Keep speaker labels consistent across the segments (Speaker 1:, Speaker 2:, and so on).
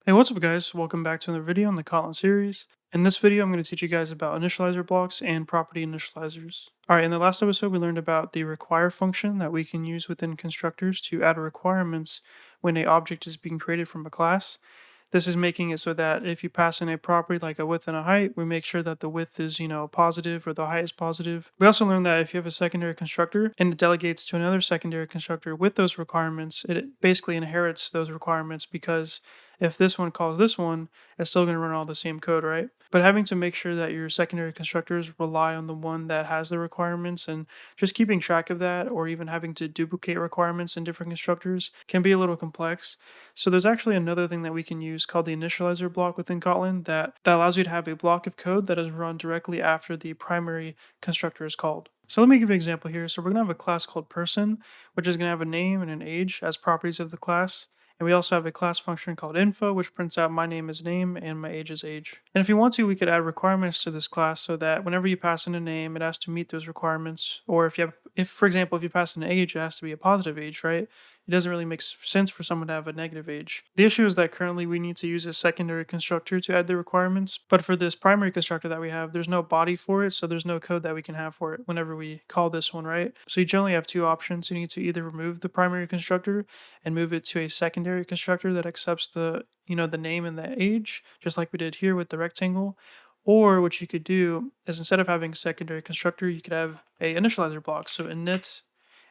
Speaker 1: Hey, what's up guys? Welcome back to another video in the Kotlin series. In this video, I'm going to teach you guys about initializer blocks and property initializers. Alright, in the last episode, we learned about the require function that we can use within constructors to add requirements when an object is being created from a class. This is making it so that if you pass in a property like a width and a height, we make sure that the width is, positive or the height is positive. We also learned that if you have a secondary constructor and it delegates to another secondary constructor with those requirements, it basically inherits those requirements because if this one calls this one, it's still going to run all the same code, right? But having to make sure that your secondary constructors rely on the one that has the requirements and just keeping track of that, or even having to duplicate requirements in different constructors, can be a little complex. So there's actually another thing that we can use called the initializer block within Kotlin that allows you to have a block of code that is run directly after the primary constructor is called. So let me give you an example here. So we're going to have a class called person, which is going to have a name and an age as properties of the class. And we also have a class function called info, which prints out my name is name and my age is age. And if you want to, we could add requirements to this class so that whenever you pass in a name, it has to meet those requirements. Or if for example, if you pass in an age, it has to be a positive age, right? It doesn't really make sense for someone to have a negative age. The issue is that currently we need to use a secondary constructor to add the requirements, but for this primary constructor that we have, there's no body for it, so there's no code that we can have for it whenever we call this one, right? So you generally have two options. You need to either remove the primary constructor and move it to a secondary constructor that accepts the name and the age, just like we did here with the rectangle. Or what you could do is instead of having a secondary constructor, you could have a initializer block. So init,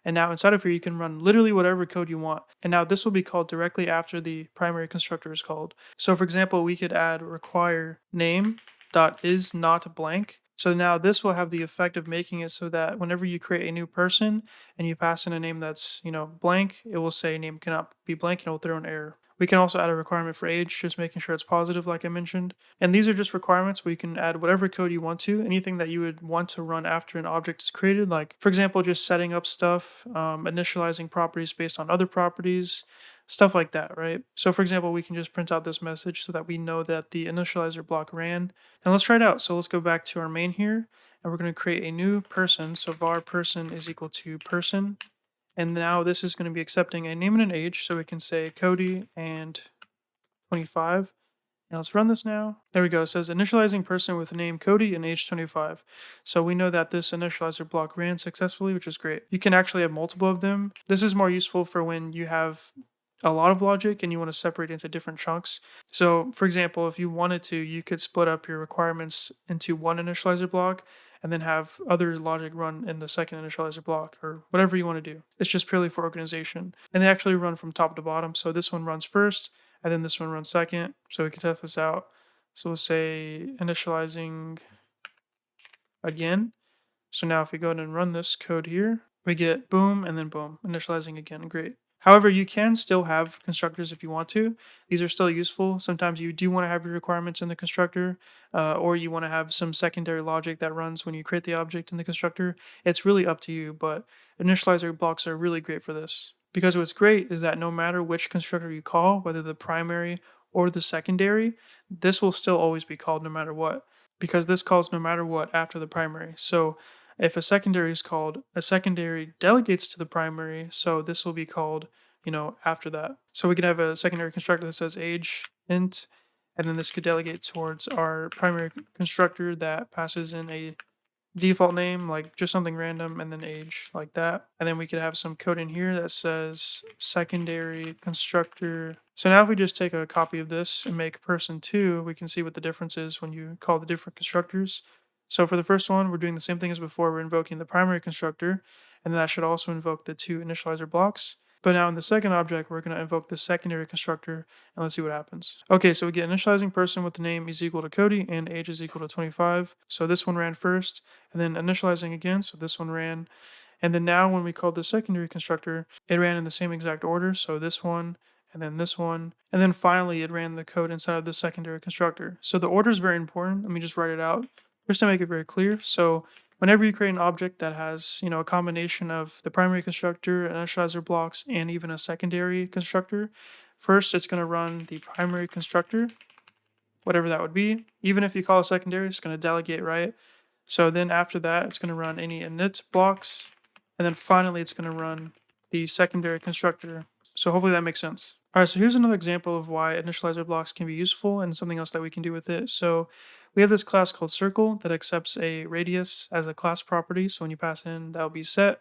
Speaker 1: and now inside of here, you can run literally whatever code you want. And now this will be called directly after the primary constructor is called. So for example, we could add require name dot is not blank. So now this will have the effect of making it so that whenever you create a new person and you pass in a name that's, blank, it will say name cannot be blank and it will throw an error. We can also add a requirement for age, just making sure it's positive like I mentioned. And these are just requirements where you can add whatever code you want to, anything that you would want to run after an object is created, like for example, just setting up stuff, initializing properties based on other properties, stuff like that, right? So for example, we can just print out this message so that we know that the initializer block ran. And let's try it out. So let's go back to our main here, and we're going to create a new person. So var person is equal to person. And now this is going to be accepting a name and an age, so we can say Cody and 25. Now let's run this now. There we go. It says initializing person with name Cody and age 25. So we know that this initializer block ran successfully, which is great. You can actually have multiple of them. This is more useful for when you have a lot of logic and you want to separate into different chunks. So for example, if you wanted to, you could split up your requirements into one initializer block and then have other logic run in the second initializer block, or whatever you want to do. It's just purely for organization. And they actually run from top to bottom. So this one runs first, and then this one runs second. So we can test this out. So we'll say initializing again. So now if we go ahead and run this code here, we get boom and then boom, initializing again. Great. However, you can still have constructors if you want to. These are still useful. Sometimes you do want to have your requirements in the constructor, or you want to have some secondary logic that runs when you create the object in the constructor. It's really up to you, but initializer blocks are really great for this. Because what's great is that no matter which constructor you call, whether the primary or the secondary, this will still always be called no matter what, because this calls no matter what after the primary. So if a secondary is called, a secondary delegates to the primary, so this will be called, after that. So we can have a secondary constructor that says age int, and then this could delegate towards our primary constructor that passes in a default name, like just something random, and then age, like that. And then we could have some code in here that says secondary constructor. So now if we just take a copy of this and make person2, we can see what the difference is when you call the different constructors. So for the first one, we're doing the same thing as before. We're invoking the primary constructor, and that should also invoke the two initializer blocks. But now in the second object, we're going to invoke the secondary constructor, and let's see what happens. Okay, so we get initializing person with the name is equal to Cody and age is equal to 25. So this one ran first, and then initializing again, so this one ran. And then now when we called the secondary constructor, it ran in the same exact order, so this one, and then this one, and then finally it ran the code inside of the secondary constructor. So the order is very important. Let me just write it out just to make it very clear. So whenever you create an object that has, a combination of the primary constructor, initializer blocks, and even a secondary constructor, first it's going to run the primary constructor, whatever that would be. Even if you call a secondary, it's going to delegate, right? So then after that, it's going to run any init blocks, and then finally it's going to run the secondary constructor. So hopefully that makes sense. All right, so here's another example of why initializer blocks can be useful and something else that we can do with it. So we have this class called circle that accepts a radius as a class property. So when you pass in, that'll be set.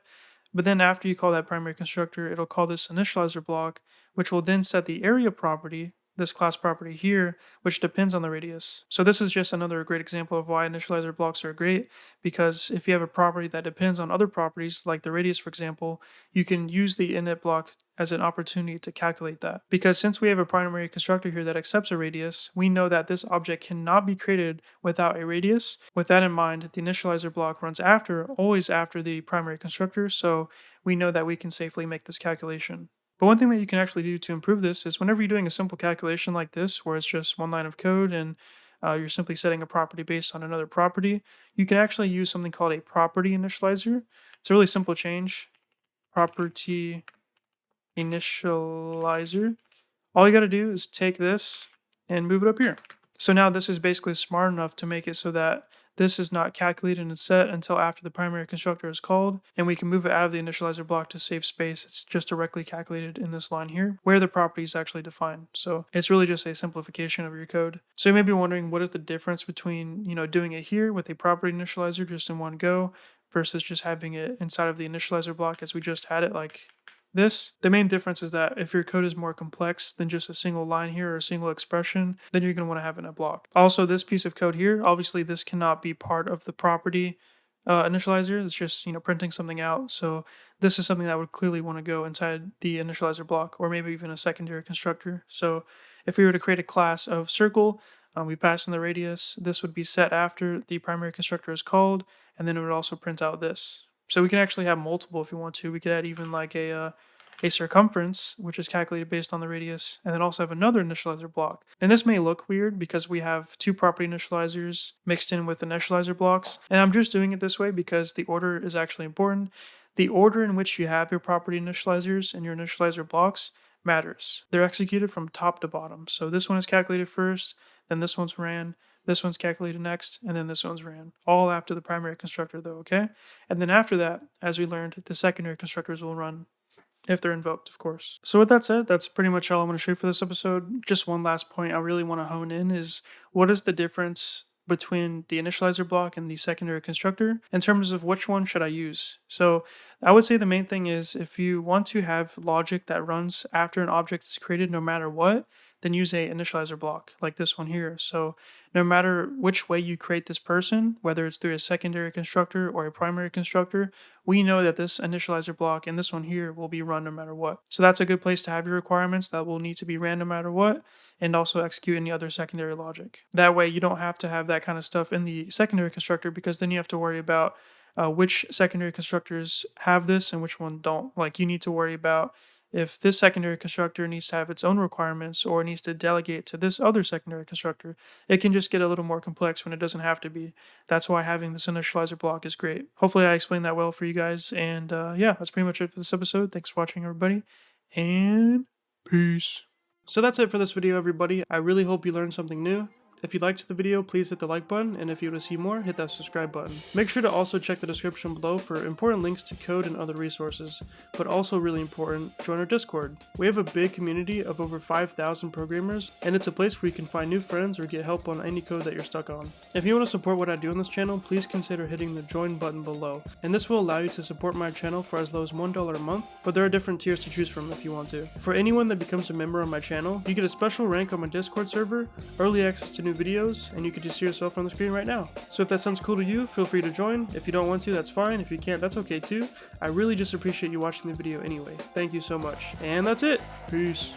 Speaker 1: But then after you call that primary constructor, it'll call this initializer block, which will then set the area property, this class property here, which depends on the radius. So this is just another great example of why initializer blocks are great, because if you have a property that depends on other properties, like the radius, for example, you can use the init block as an opportunity to calculate that. Because since we have a primary constructor here that accepts a radius, we know that this object cannot be created without a radius. With that in mind, the initializer block runs always after the primary constructor, so we know that we can safely make this calculation. But one thing that you can actually do to improve this is whenever you're doing a simple calculation like this, where it's just one line of code and you're simply setting a property based on another property, you can actually use something called a property initializer. It's a really simple change. Property initializer. All you got to do is take this and move it up here. So now this is basically smart enough to make it so that this is not calculated and set until after the primary constructor is called, and we can move it out of the initializer block to save space. It's just directly calculated in this line here where the property is actually defined. So it's really just a simplification of your code. So you may be wondering, what is the difference between, doing it here with a property initializer just in one go versus just having it inside of the initializer block as we just had it like this. The main difference is that if your code is more complex than just a single line here or a single expression, then you're going to want to have it in a block. Also, this piece of code here, obviously this cannot be part of the property initializer. It's just, printing something out. So this is something that would clearly want to go inside the initializer block, or maybe even a secondary constructor. So if we were to create a class of circle, we pass in the radius, this would be set after the primary constructor is called, and then it would also print out this. So we can actually have multiple if we want to. We could add even like a circumference, which is calculated based on the radius, and then also have another initializer block. And this may look weird because we have two property initializers mixed in with initializer blocks. And I'm just doing it this way because the order is actually important. The order in which you have your property initializers and your initializer blocks matters. They're executed from top to bottom. So this one is calculated first, then this one's ran, this one's calculated next, and then this one's ran. All after the primary constructor though, okay? And then after that, as we learned, the secondary constructors will run if they're invoked, of course. So with that said, that's pretty much all I'm going to show you for this episode. Just one last point I really want to hone in is, what is the difference between the initializer block and the secondary constructor in terms of which one should I use? So I would say the main thing is, if you want to have logic that runs after an object is created no matter what, then use a initializer block like this one here. So no matter which way you create this person, whether it's through a secondary constructor or a primary constructor, we know that this initializer block and this one here will be run no matter what. So that's a good place to have your requirements that will need to be ran no matter what, and also execute any other secondary logic. That way you don't have to have that kind of stuff in the secondary constructor, because then you have to worry about which secondary constructors have this and which one don't. Like, you need to worry about if this secondary constructor needs to have its own requirements or needs to delegate to this other secondary constructor. It can just get a little more complex when it doesn't have to be. That's why having this initializer block is great. Hopefully I explained that well for you guys. And yeah, that's pretty much it for this episode. Thanks for watching, everybody, and peace. So that's it for this video, everybody. I really hope you learned something new. If you liked the video, please hit the like button, and if you want to see more, hit that subscribe button. Make sure to also check the description below for important links to code and other resources, but also really important, join our Discord. We have a big community of over 5,000 programmers, and it's a place where you can find new friends or get help on any code that you're stuck on. If you want to support what I do on this channel, please consider hitting the join button below, and this will allow you to support my channel for as low as $1 a month, but there are different tiers to choose from if you want to. For anyone that becomes a member on my channel, you get a special rank on my Discord server, early access to new videos, and you can just see yourself on the screen right now. So if that sounds cool to you, feel free to join. If you don't want to, that's fine. If you can't, that's okay too. I really just appreciate you watching the video anyway. Thank you so much. And that's it. Peace.